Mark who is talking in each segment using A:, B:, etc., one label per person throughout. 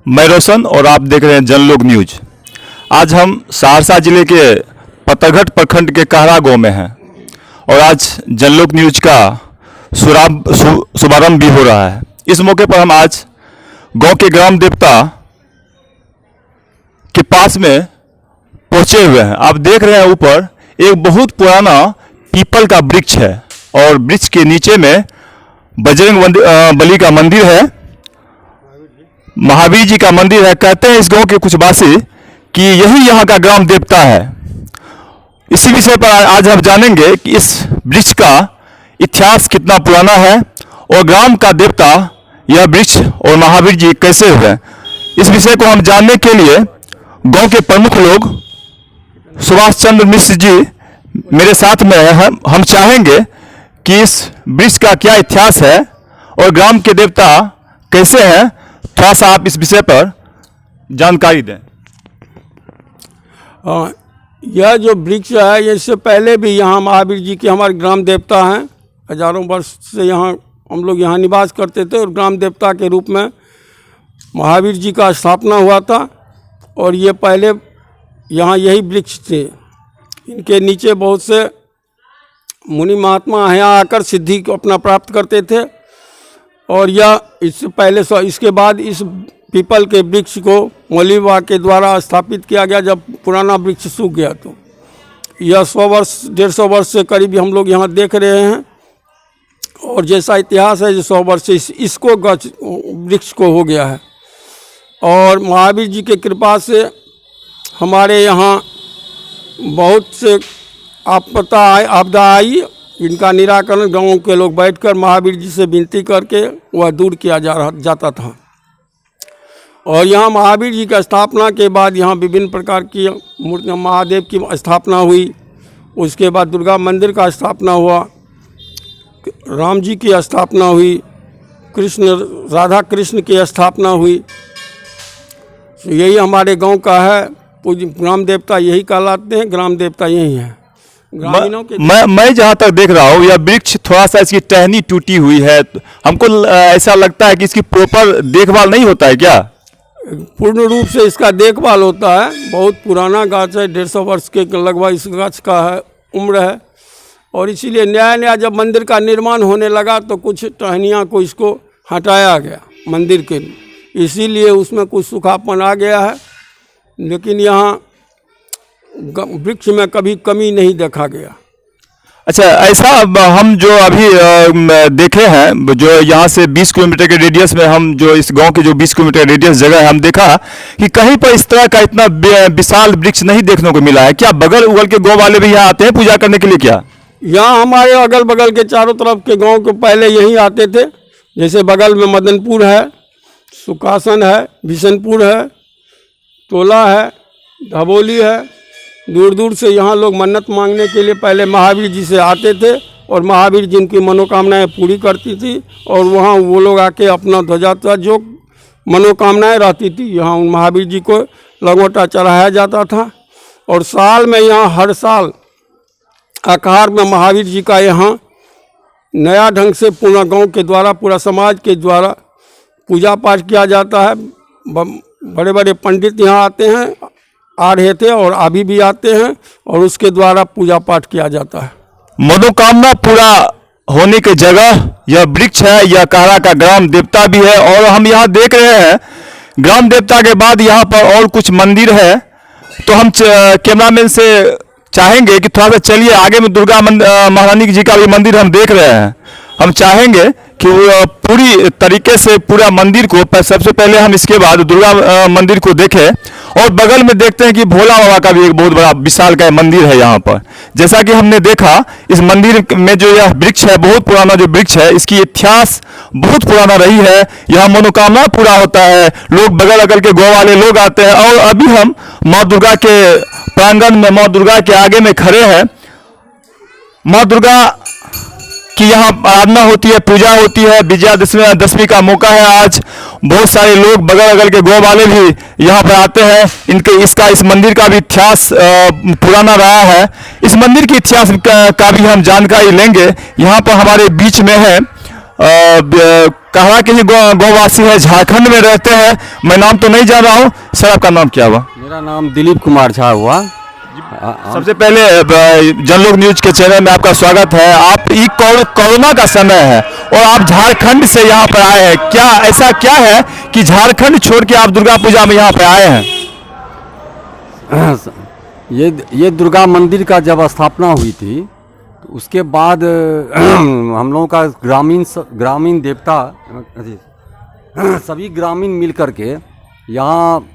A: मैं रोशन और आप देख रहे हैं जनलोक न्यूज। आज हम सहरसा जिले के पतरघट प्रखंड के कहरा गांव में हैं और आज जनलोक न्यूज का शुभारंभ भी हो रहा है। इस मौके पर हम आज गांव के ग्राम देवता के पास में पहुंचे हुए हैं। आप देख रहे हैं ऊपर एक बहुत पुराना पीपल का वृक्ष है और वृक्ष के नीचे में बजरंग बली का मंदिर है, महावीर जी का मंदिर है। कहते हैं इस गांव के कुछ वासी कि यही यहाँ का ग्राम देवता है। इसी विषय पर आज हम जानेंगे कि इस वृक्ष का इतिहास कितना पुराना है और ग्राम का देवता यह वृक्ष और महावीर जी कैसे हुए। इस विषय को हम जानने के लिए गांव के प्रमुख लोग सुभाष चंद्र मिश्र जी मेरे साथ में है। हम चाहेंगे कि इस वृक्ष का क्या इतिहास है और ग्राम के देवता कैसे हैं, थोड़ा सा आप इस विषय पर जानकारी दें।
B: यह जो वृक्ष है, इससे पहले भी यहाँ महावीर जी के हमारे ग्राम देवता हैं। हजारों वर्ष से यहाँ हम लोग यहाँ निवास करते थे और ग्राम देवता के रूप में महावीर जी का स्थापना हुआ था। और ये पहले यहाँ यही वृक्ष थे। इनके नीचे बहुत से मुनि महात्मा यहाँ आकर सिद्धि को अपना प्राप्त करते थे। और यह इससे पहले इसके बाद इस पीपल के वृक्ष को मौलवी बाबा के द्वारा स्थापित किया गया। जब पुराना वृक्ष सूख गया तो यह 100 वर्ष 150 वर्ष से करीब हम लोग यहाँ देख रहे हैं। और जैसा इतिहास है जो 100 वर्ष से इसको वृक्ष को हो गया है। और महावीर जी के कृपा से हमारे यहाँ बहुत से आपदा आई, इनका निराकरण गाँव के लोग बैठकर महावीर जी से विनती करके वह दूर किया जाता था। और यहाँ महावीर जी का स्थापना के बाद यहाँ विभिन्न प्रकार की मूर्तियाँ, महादेव की स्थापना हुई। उसके बाद दुर्गा मंदिर का स्थापना हुआ, राम जी की स्थापना हुई, राधा कृष्ण की स्थापना हुई। तो यही हमारे गांव का है। ग्राम देवता यही कहलाते हैं, ग्राम देवता यही है। ग्रामीणों के
A: मैं जहाँ तक देख रहा हूँ यह वृक्ष थोड़ा सा इसकी टहनी टूटी हुई है। हमको ऐसा लगता है कि इसकी प्रॉपर देखभाल नहीं होता है क्या?
B: पूर्ण रूप से इसका देखभाल होता है। बहुत पुराना गाछ है, 150 वर्ष के लगभग इस गाछ का है उम्र है। और इसीलिए नया जब मंदिर का निर्माण होने लगा तो कुछ टहनियाँ को इसको हटाया गया मंदिर के, इसीलिए उसमें कुछ सूखापन आ गया है। लेकिन यहाँ वृक्ष में कभी कमी नहीं देखा गया।
A: अच्छा, ऐसा हम जो अभी देखे हैं, जो यहाँ से 20 किलोमीटर के रेडियस में हम जो इस गांव के जो 20 किलोमीटर रेडियस जगह है, हम देखा कि कहीं पर इस तरह का इतना विशाल वृक्ष नहीं देखने को मिला है। क्या बगल उगल के गांव वाले भी यहाँ आते हैं पूजा करने के लिए? क्या
B: यहाँ हमारे अगल बगल के चारों तरफ के गाँव के पहले यहीं आते थे। जैसे बगल में मदनपुर है, सुखासन है, बिशनपुर है, टोला है, धबोली है। दूर दूर से यहाँ लोग मन्नत मांगने के लिए पहले महावीर जी से आते थे और महावीर जी उनकी मनोकामनाएं पूरी करती थी। और वहाँ वो लोग आके अपना ध्वजा जो मनोकामनाएं रहती थी यहाँ उन महावीर जी को लंगोटा चढ़ाया जाता था। और साल में यहाँ हर साल आकार में महावीर जी का यहाँ नया ढंग से पूरा गाँव के द्वारा, पूरा समाज के द्वारा पूजा पाठ किया जाता है। बड़े बड़े पंडित यहाँ आते हैं, आ रहे थे और अभी भी आते हैं और उसके द्वारा पूजा पाठ किया जाता है।
A: मनोकामना पूरा होने की जगह यह वृक्ष है। यह कहरा का ग्राम देवता भी है। और हम यहाँ देख रहे हैं ग्राम देवता के बाद यहाँ पर और कुछ मंदिर है। तो हम कैमरामैन से चाहेंगे कि थोड़ा सा चलिए आगे में दुर्गा महारानी जी का भी मंदिर हम देख रहे हैं। हम चाहेंगे कि पूरी तरीके से पूरा मंदिर को सबसे पहले हम इसके बाद दुर्गा मंदिर को देखें। और बगल में देखते हैं कि भोला बाबा का भी एक बहुत बड़ा विशाल का मंदिर है यहाँ पर। जैसा कि हमने देखा इस मंदिर में जो यह वृक्ष है, बहुत पुराना जो वृक्ष है, इसकी इतिहास बहुत पुराना रही है। यहाँ मनोकामना पूरा होता है। लोग बगल अगल के गाँव वाले लोग आते हैं। और अभी हम माँ दुर्गा के प्रांगण में, माँ दुर्गा के आगे में खड़े हैं। माँ दुर्गा कि यहाँ आराधना होती है, पूजा होती है। विजयादशमी का मौका है आज। बहुत सारे लोग बगल अगल के गाँव वाले भी यहाँ पर आते हैं। इस मंदिर का भी इतिहास पुराना रहा है। इस मंदिर के इतिहास का भी हम जानकारी लेंगे। यहाँ पर हमारे बीच में है कहवा के ही गौवासी है, झारखंड में रहते हैं। मैं नाम तो नहीं जान रहा हूँ। सर आपका नाम क्या हुआ?
C: मेरा नाम दिलीप कुमार झा हुआ।
A: सबसे पहले जनलोक न्यूज के चैनल में आपका स्वागत है। आप ये कोरोना का समय है और आप झारखंड से यहाँ पर आए हैं, क्या ऐसा क्या है कि झारखंड छोड़ के आप दुर्गा पूजा में यहाँ पर आए हैं?
C: ये दुर्गा मंदिर का जब स्थापना हुई थी तो उसके बाद हम लोगों का ग्रामीण देवता सभी ग्रामीण मिल करके यहाँ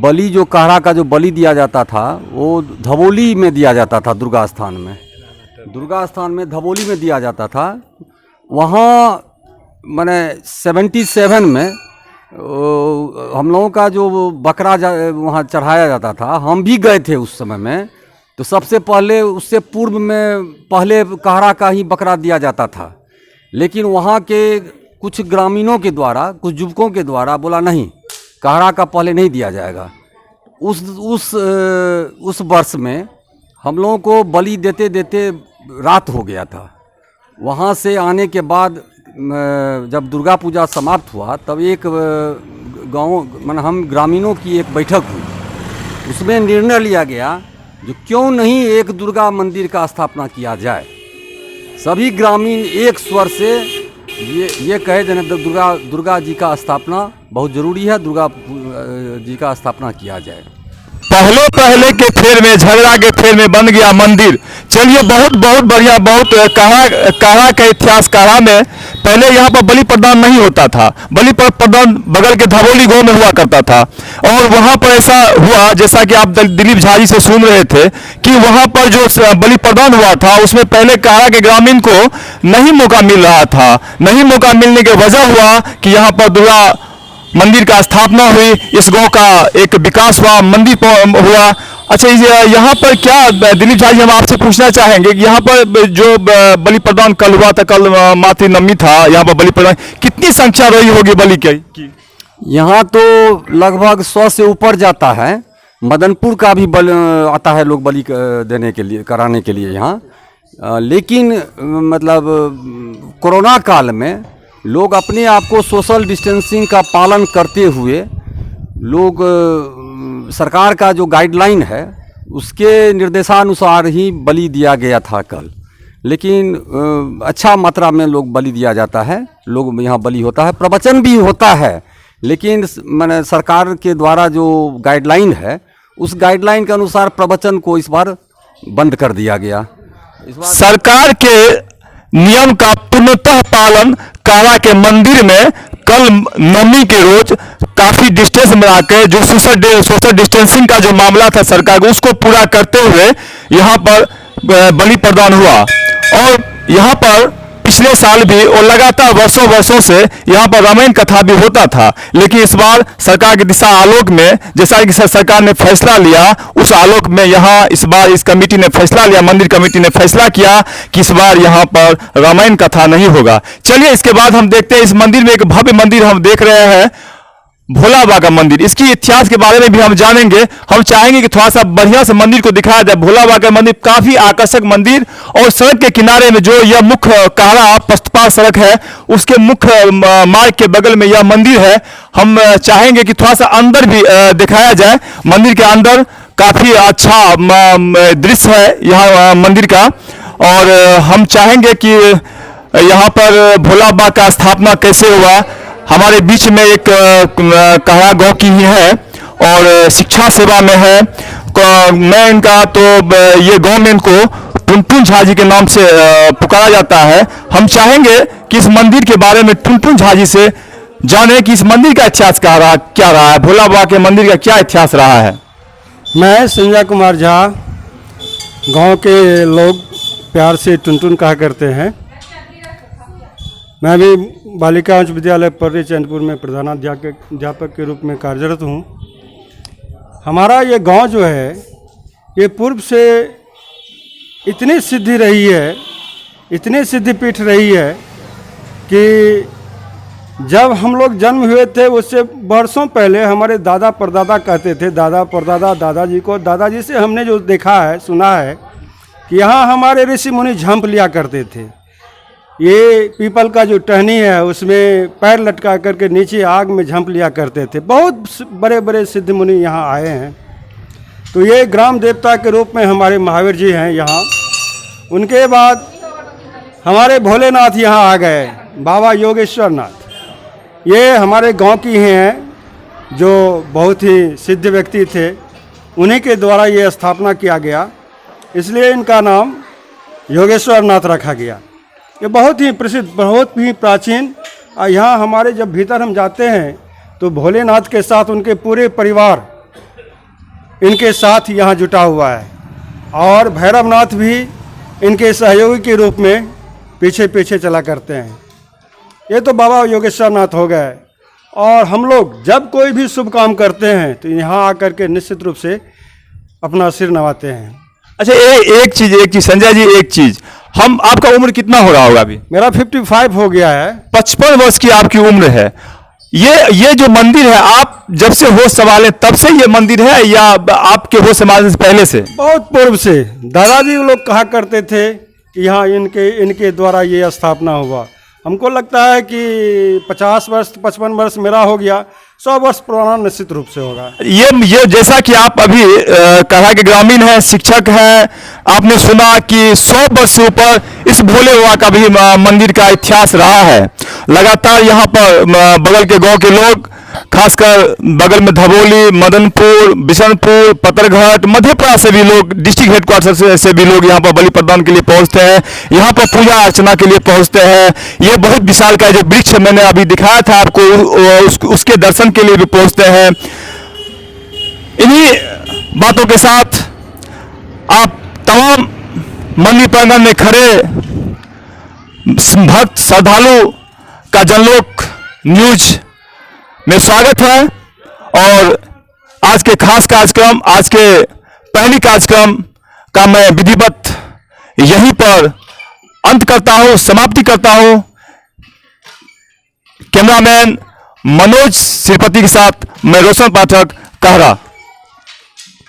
C: बलि जो कहरा का जो बलि दिया जाता था वो धवोली में दिया जाता था। दुर्गा स्थान में धवोली में दिया जाता था। वहाँ मैंने 77 में हम लोगों का जो बकरा वहाँ चढ़ाया जाता था, हम भी गए थे उस समय में। तो सबसे पहले उससे पूर्व में पहले कहरा का ही बकरा दिया जाता था, लेकिन वहाँ के कुछ ग्रामीणों के द्वारा, कुछ युवकों के द्वारा बोला नहीं, कहरा का पहले नहीं दिया जाएगा। उस वर्ष में हम लोगों को बलि देते देते रात हो गया था। वहाँ से आने के बाद जब दुर्गा पूजा समाप्त हुआ तब एक गांव माने हम ग्रामीणों की एक बैठक हुई। उसमें निर्णय लिया गया जो क्यों नहीं एक दुर्गा मंदिर का स्थापना किया जाए। सभी ग्रामीण एक स्वर से ये कहे जन दुर्गा जी का स्थापना बहुत ज़रूरी है, दुर्गा जी का स्थापना किया जाए।
A: पहले के फेर में, झगड़ा के फेर में बन गया मंदिर। चलिए, बहुत बहुत बढ़िया। बहुत कहरा का इतिहास। कहरा में पहले यहाँ पर बलि प्रदान नहीं होता था। बलि प्रदान बगल के धवोली गांव में हुआ करता था और वहाँ पर ऐसा हुआ, जैसा कि आप दिलीप झा जी से सुन रहे थे, कि वहाँ पर जो बलि प्रदान हुआ था उसमें पहले कहरा के ग्रामीण को नहीं मौका मिल रहा था। नहीं मौका मिलने की वजह हुआ कि यहाँ पर दुर्गा मंदिर का स्थापना हुई, इस गांव का एक विकास हुआ, मंदिर हुआ। अच्छा, यहाँ पर क्या दिलीप झा जी हम आपसे पूछना चाहेंगे कि यहाँ पर जो बलि प्रदान कल हुआ था, कल मातृ नवमी था, यहाँ पर बलि प्रदान कितनी संख्या रही होगी बलि की?
C: यहाँ तो लगभग 100 से ऊपर जाता है। मदनपुर का भी बल आता है लोग बलि देने के लिए, कराने के लिए यहाँ। लेकिन मतलब कोरोना काल में लोग अपने आप को सोशल डिस्टेंसिंग का पालन करते हुए लोग सरकार का जो गाइडलाइन है उसके निर्देशानुसार ही बलि दिया गया था कल। लेकिन अच्छा मात्रा में लोग बलि दिया जाता है, लोग यहाँ बलि होता है, प्रवचन भी होता है। लेकिन मैंने सरकार के द्वारा जो गाइडलाइन है उस गाइडलाइन के अनुसार प्रवचन को इस बार बंद कर दिया गया। इस बार
A: सरकार के नियम का पूर्णतः पालन कहरा के मंदिर में कल नवमी के रोज काफी डिस्टेंस बना के जो सोशल डिस्टेंसिंग का जो मामला था सरकार को, उसको पूरा करते हुए यहाँ पर बलि प्रदान हुआ। और यहाँ पर पिछले साल भी और लगातार वर्षों से यहाँ पर रामायण कथा भी होता था। लेकिन इस बार सरकार के दिशा आलोक में, जैसा कि सरकार ने फैसला लिया, उस आलोक में यहाँ इस बार इस कमेटी ने फैसला लिया, मंदिर कमेटी ने फैसला किया कि इस बार यहाँ पर रामायण कथा नहीं होगा। चलिए, इसके बाद हम देखते हैं इस मंदिर में एक भव्य मंदिर हम देख रहे हैं, भोला बाबा का मंदिर। इसकी इतिहास के बारे में भी हम जानेंगे। हम चाहेंगे कि थोड़ा सा बढ़िया से मंदिर को दिखाया जाए। भोला बाबा का मंदिर काफी आकर्षक मंदिर, और सड़क के किनारे में जो यह मुख्य कहरा पस्तपाल सड़क है उसके मुख्य मार्ग के बगल में यह मंदिर है। हम चाहेंगे कि थोड़ा सा अंदर भी दिखाया जाए। मंदिर के अंदर काफी अच्छा दृश्य है यहाँ मंदिर का, और हम चाहेंगे कि यहाँ पर भोला बाबा का स्थापना कैसे हुआ। हमारे बीच में एक कहरा गाँव की ही है और शिक्षा सेवा में है। मैं इनका तो ये गाँव में इनको टुनटुन झा जी के नाम से पुकारा जाता है। हम चाहेंगे कि इस मंदिर के बारे में टुनटुन झा जी से जाने कि इस मंदिर का इतिहास क्या रहा है, भोला बाबा के मंदिर का क्या इतिहास रहा है।
D: मैं संजय कुमार झा, गांव के लोग प्यार से टुनटुन कहा करते हैं। मैं भी बालिका उच्च विद्यालय पर्री चैनपुर में प्रधानाध्यापक के रूप में कार्यरत हूँ। हमारा ये गांव जो है ये पूर्व से इतनी सिद्धि रही है, इतनी सिद्धिपीठ रही है कि जब हम लोग जन्म हुए थे उससे वर्षों पहले हमारे दादा परदादा कहते थे, दादा परदादा दादाजी को, दादाजी से हमने जो देखा है, सुना है कि यहाँ हमारे ऋषि मुनि झंप लिया करते थे। ये पीपल का जो टहनी है उसमें पैर लटका करके नीचे आग में झंप लिया करते थे। बहुत बड़े बड़े सिद्ध मुनि यहाँ आए हैं। तो ये ग्राम देवता के रूप में हमारे महावीर जी हैं यहाँ। उनके बाद हमारे भोलेनाथ यहाँ आ गए, बाबा योगेश्वर नाथ। ये हमारे गांव की हैं, जो बहुत ही सिद्ध व्यक्ति थे। उन्हीं के द्वारा ये स्थापना किया गया, इसलिए इनका नाम योगेश्वर नाथ रखा गया। ये बहुत ही प्रसिद्ध, बहुत ही प्राचीन। यहाँ हमारे जब भीतर हम जाते हैं तो भोलेनाथ के साथ उनके पूरे परिवार इनके साथ यहाँ जुटा हुआ है, और भैरवनाथ भी इनके सहयोगी के रूप में पीछे पीछे चला करते हैं। ये तो बाबा योगेश्वर नाथ हो गए। और हम लोग जब कोई भी शुभ काम करते हैं तो यहाँ आकर के निश्चित रूप से अपना सिर नवाते हैं।
A: अच्छा, एक चीज संजय जी, एक चीज, आपका उम्र कितना हो रहा होगा अभी?
D: मेरा 55 हो गया है।
A: 55 वर्ष की आपकी उम्र है। ये जो मंदिर है, आप जब से होश संभाले तब से ये मंदिर है या आपके होश संभालने से पहले से?
D: बहुत पूर्व से दादाजी लोग कहा करते थे कि यहाँ इनके द्वारा ये स्थापना हुआ। हमको लगता है कि 50 वर्ष 55 वर्ष मेरा हो गया, 100 वर्ष पुराना निश्चित रूप से होगा।
A: ये जैसा कि आप अभी कहा कि ग्रामीण हैं, शिक्षक हैं, आपने सुना कि 100 वर्ष से ऊपर इस भोले बाबा का भी मंदिर का इतिहास रहा है। लगातार यहाँ पर बगल के गांव के लोग, खासकर बगल में धबोली, मदनपुर, बिशनपुर, पतरघाट, मधेपुरा से भी लोग, डिस्ट्रिक्ट हेडक्वार्टर से भी लोग यहाँ पर बलि प्रदान के लिए पहुँचते हैं, यहाँ पर पूजा अर्चना के लिए पहुँचते हैं। ये बहुत विशाल का जो वृक्ष मैंने अभी दिखाया था आपको, उसके दर्शन के लिए भी पहुँचते हैं। इन्हीं बातों के साथ आप तमाम मंदिर प्रांगण में खड़े भक्त श्रद्धालु का जनलोक न्यूज में स्वागत है। और आज के खास कार्यक्रम, आज के पहली कार्यक्रम का मैं विधिवत यहीं पर अंत करता हूं, समाप्ति करता हूं। कैमरामैन मनोज श्रीपति के साथ मैं रोशन पाठक, कहरा।